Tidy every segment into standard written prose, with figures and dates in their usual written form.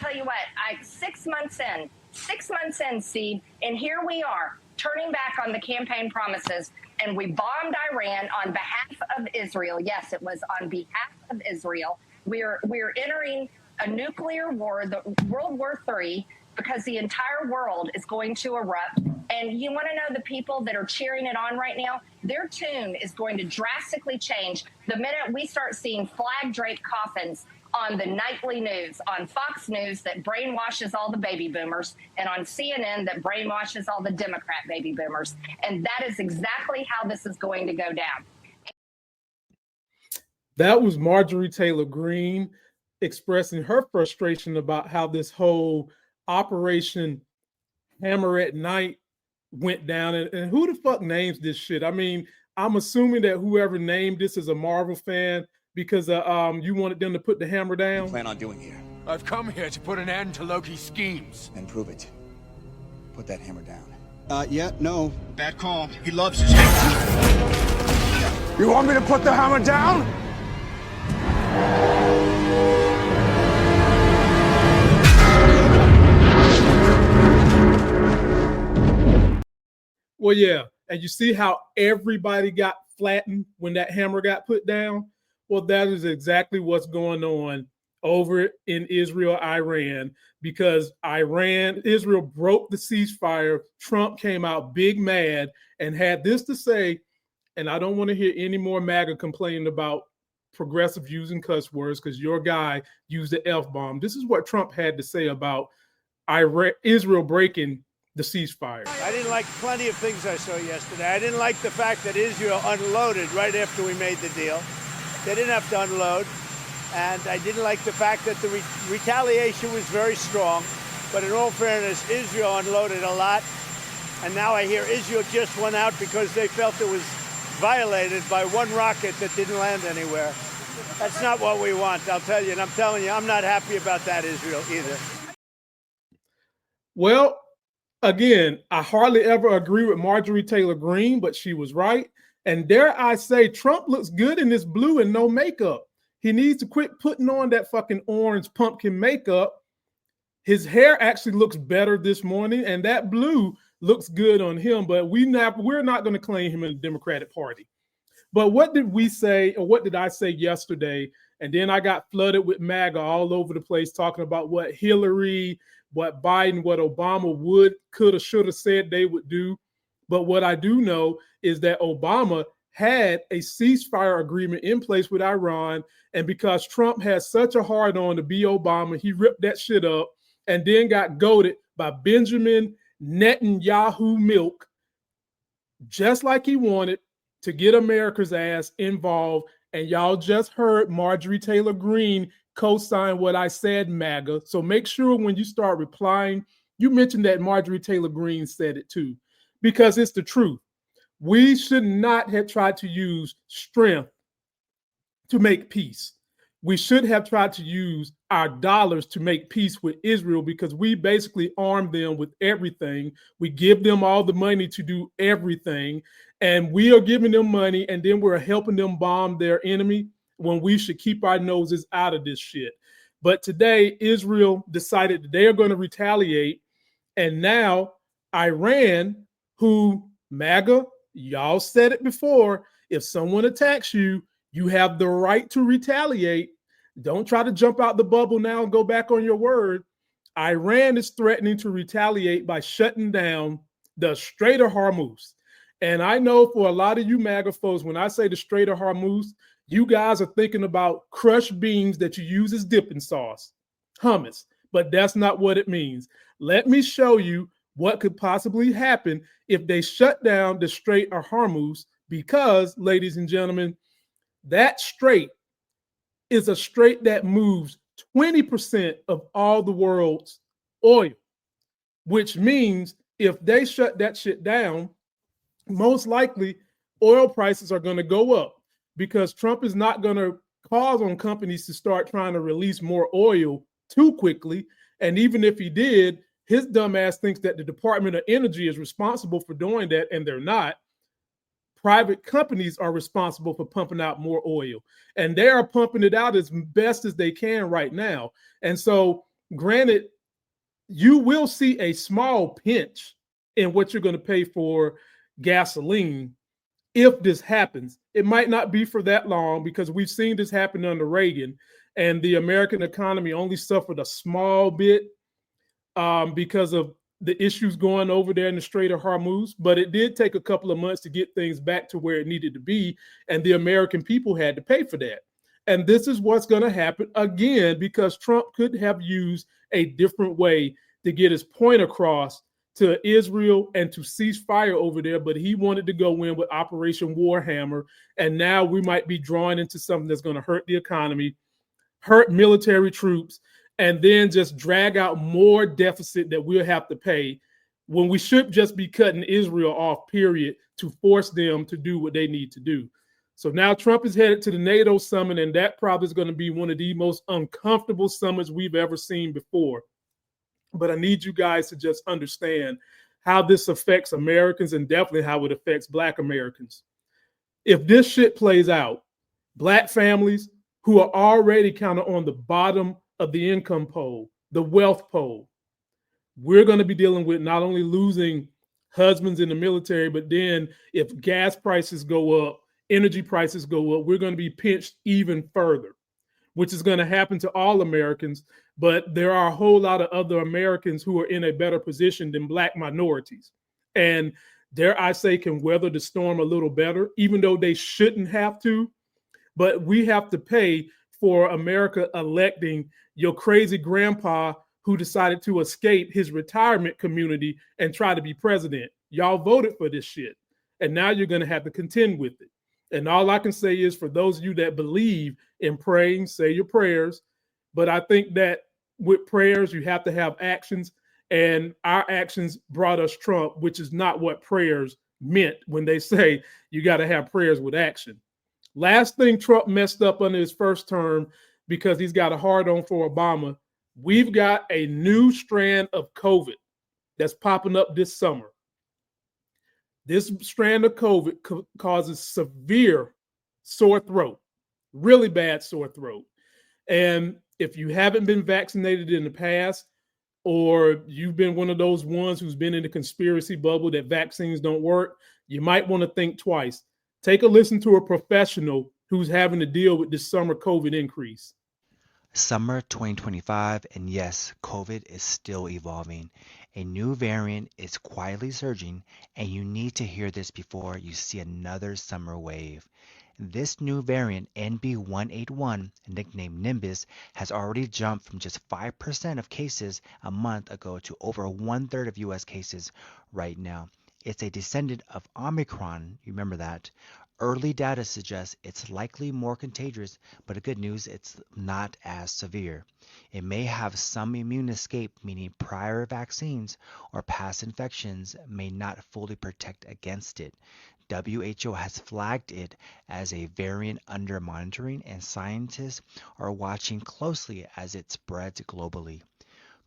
Tell you what, 6 months in, Steve, and here we are turning back on the campaign promises, and we bombed Iran on behalf of Israel. Yes, it was on behalf of Israel. We're entering a nuclear war, the World War III, because the entire world is going to erupt. And you want to know the people that are cheering it on right now? Their tune is going to drastically change the minute we start seeing flag-draped coffins on the nightly news, on Fox News that brainwashes all the baby boomers, and on CNN that brainwashes all the Democrat baby boomers. And that is exactly how this is going to go down. That was Marjorie Taylor Greene expressing her frustration about how this whole Operation Hammer at Night went down. And who the fuck names this shit? I mean, I'm assuming that whoever named this is a Marvel fan, because you wanted them to put the hammer down. What do you plan on doing here? I've come here to put an end to Loki's schemes. And prove it. Put that hammer down. Yeah, no. Bad call. He loves his hammer. You want me to put the hammer down? Well, yeah. And you see how everybody got flattened when that hammer got put down? Well, that is exactly what's going on over in Israel, Iran, because Israel broke the ceasefire. Trump came out big mad and had this to say, and I don't want to hear any more MAGA complaining about progressive using cuss words because your guy used the F-bomb. This is what Trump had to say about Israel breaking the ceasefire. I didn't like plenty of things I saw yesterday. I didn't like the fact that Israel unloaded right after we made the deal. They didn't have to unload. And I didn't like the fact that the retaliation was very strong. But in all fairness, Israel unloaded a lot. And now I hear Israel just went out because they felt it was violated by one rocket that didn't land anywhere. That's not what we want, I'll tell you. And I'm telling you, I'm not happy about that, Israel, either. Well, again, I hardly ever agree with Marjorie Taylor Greene, but she was right. And dare I say, Trump looks good in this blue and no makeup. He needs to quit putting on that fucking orange pumpkin makeup. His hair actually looks better this morning, and that blue looks good on him, but we're not going to claim him in the Democratic Party. But what did we say, or what did I say yesterday? And then I got flooded with MAGA all over the place talking about what Hillary, what Biden, what Obama would, could have, should have said they would do. But what I do know is that Obama had a ceasefire agreement in place with Iran. And because Trump had such a hard on to be Obama, he ripped that shit up and then got goaded by Benjamin Netanyahu milk, just like he wanted, to get America's ass involved. And y'all just heard Marjorie Taylor Greene co-sign what I said, MAGA. So make sure when you start replying, you mention that Marjorie Taylor Greene said it too, because it's the truth. We should not have tried to use strength to make peace. We should have tried to use our dollars to make peace with Israel, because we basically arm them with everything. We give them all the money to do everything, and we are giving them money, and then we're helping them bomb their enemy when we should keep our noses out of this shit. But today, Israel decided that they are going to retaliate, and now Iran, who MAGA, y'all said it before, if someone attacks you, you have the right to retaliate. Don't try to jump out the bubble now and go back on your word. Iran is threatening to retaliate by shutting down the Strait of Hormuz. And I know for a lot of you MAGA folks, when I say the Strait of Hormuz, you guys are thinking about crushed beans that you use as dipping sauce, hummus, but that's not what it means. Let me show you what could possibly happen if they shut down the Strait of Hormuz, because, ladies and gentlemen, that strait is a strait that moves 20% of all the world's oil, which means if they shut that shit down, most likely oil prices are going to go up, because Trump is not going to cause on companies to start trying to release more oil too quickly. And even if he did, his dumb ass thinks that the Department of Energy is responsible for doing that, and they're not. Private companies are responsible for pumping out more oil, and they are pumping it out as best as they can right now. And so granted, you will see a small pinch in what you're going to pay for gasoline if this happens. It might not be for that long because we've seen this happen under Reagan, and the American economy only suffered a small bit because of the issues going over there in the Strait of Hormuz. But it did take a couple of months to get things back to where it needed to be, and the American people had to pay for that. And this is what's going to happen again because Trump could have used a different way to get his point across to Israel and to ceasefire over there, but he wanted to go in with Operation Warhammer, and now we might be drawing into something that's going to hurt the economy, hurt military troops, and then just drag out more deficit that we'll have to pay when we should just be cutting Israel off, period, to force them to do what they need to do. So now Trump is headed to the NATO summit, and that probably is going to be one of the most uncomfortable summits we've ever seen before. But I need you guys to just understand how this affects Americans and definitely how it affects Black Americans. If this shit plays out, Black families who are already kind of on the bottom of the income pole, the wealth pole, we're going to be dealing with not only losing husbands in the military, but then if gas prices go up, energy prices go up, we're going to be pinched even further, which is going to happen to all Americans. But there are a whole lot of other Americans who are in a better position than Black minorities. And dare I say, can weather the storm a little better, even though they shouldn't have to. But we have to pay for America electing your crazy grandpa who decided to escape his retirement community and try to be president. Y'all voted for this shit. And now you're going to have to contend with it. And all I can say is for those of you that believe in praying, say your prayers. But I think that with prayers, you have to have actions. And our actions brought us Trump, which is not what prayers meant when they say you got to have prayers with action. Last thing Trump messed up under his first term because he's got a hard on for Obama. We've got a new strand of COVID that's popping up this summer. This strand of COVID causes severe sore throat, really bad sore throat. And if you haven't been vaccinated in the past, or you've been one of those ones who's been in the conspiracy bubble that vaccines don't work, you might want to think twice. Take a listen to a professional who's having to deal with this summer COVID increase. Summer 2025, and yes, COVID is still evolving. A new variant is quietly surging, and you need to hear this before you see another summer wave. This new variant, NB181, nicknamed Nimbus, has already jumped from just 5% of cases a month ago to over 1/3 of US cases right now. It's a descendant of Omicron, you remember that. Early data suggests it's likely more contagious, but the good news, it's not as severe. It may have some immune escape, meaning prior vaccines or past infections may not fully protect against it. WHO has flagged it as a variant under monitoring, and scientists are watching closely as it spreads globally.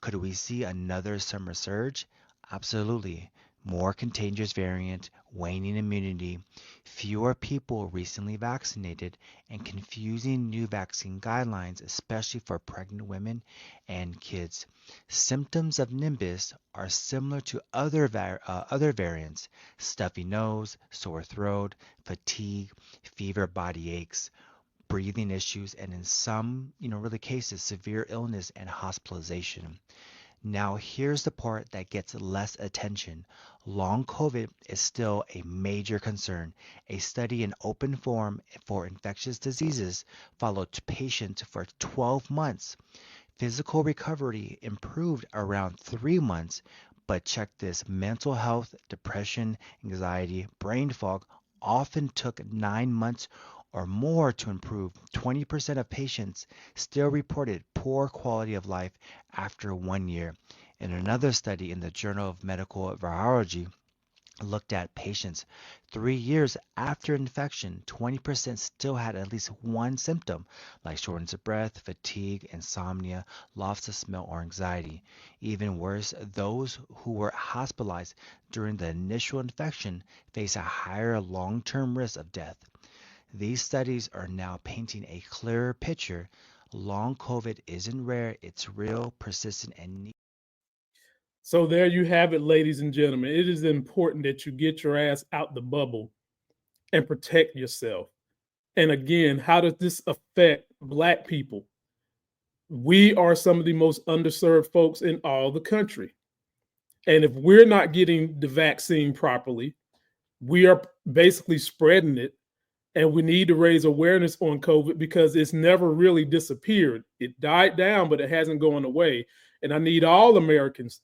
Could we see another summer surge? Absolutely. More contagious variant, waning immunity, fewer people recently vaccinated, and confusing new vaccine guidelines, especially for pregnant women and kids. Symptoms of Nimbus are similar to other variants: stuffy nose, sore throat, fatigue, fever, body aches, breathing issues, and in some, really cases, severe illness and hospitalization. Now, here's the part that gets less attention. Long COVID is still a major concern. A study in Open Forum for Infectious Diseases followed patients for 12 months. Physical recovery improved around 3 months, but check this: mental health, depression, anxiety, brain fog often took 9 months or more to improve. 20% of patients still reported poor quality of life after 1 year. In another study in the Journal of Medical Virology, looked at patients 3 years after infection. 20% still had at least one symptom, like shortness of breath, fatigue, insomnia, loss of smell, or anxiety. Even worse, those who were hospitalized during the initial infection face a higher long-term risk of death. These studies are now painting a clearer picture. Long COVID isn't rare, it's real, persistent, and So there you have it, ladies and gentlemen. It is important that you get your ass out the bubble and protect yourself. And again, how does this affect Black people? We are some of the most underserved folks in all the country. And if we're not getting the vaccine properly, we are basically spreading it. And we need to raise awareness on COVID because it's never really disappeared. It died down, but it hasn't gone away. And I need all Americans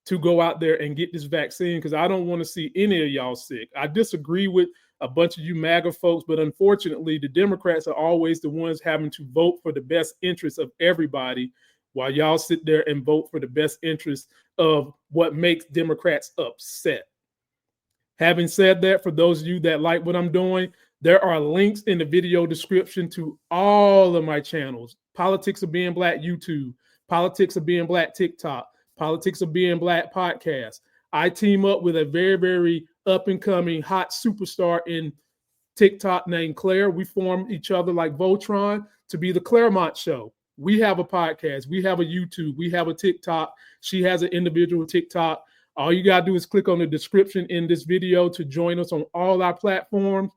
to go out there and get this vaccine because I don't want to see any of y'all sick. I disagree with a bunch of you MAGA folks, but unfortunately, the Democrats are always the ones having to vote for the best interests of everybody while y'all sit there and vote for the best interests of what makes Democrats upset. Having said that, for those of you that like what I'm doing, there are links in the video description to all of my channels. Politics of Being Black YouTube, Politics of Being Black TikTok, Politics of Being Black podcast. I team up with a very, very up-and-coming hot superstar in TikTok named Claire. We formed each other like Voltron to be the Claremont Show. We have a podcast. We have a YouTube. We have a TikTok. She has an individual TikTok. All you got to do is click on the description in this video to join us on all our platforms.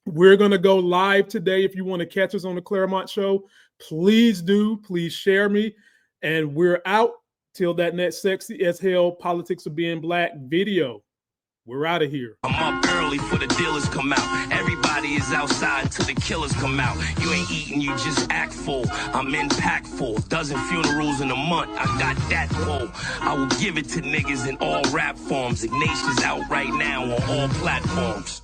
We're going to go live today. If you want to catch us on the Claremont Show, please do. Please share me. And we're out till that next Sexy as Hell Politics of Being Black video. We're out of here. I'm up early for the dealers come out. Everybody is outside till the killers come out. You ain't eating, you just act full. I'm impactful. Dozen funerals in a month. I got that pull. I will give it to niggas in all rap forms. Ignatius out right now on all platforms.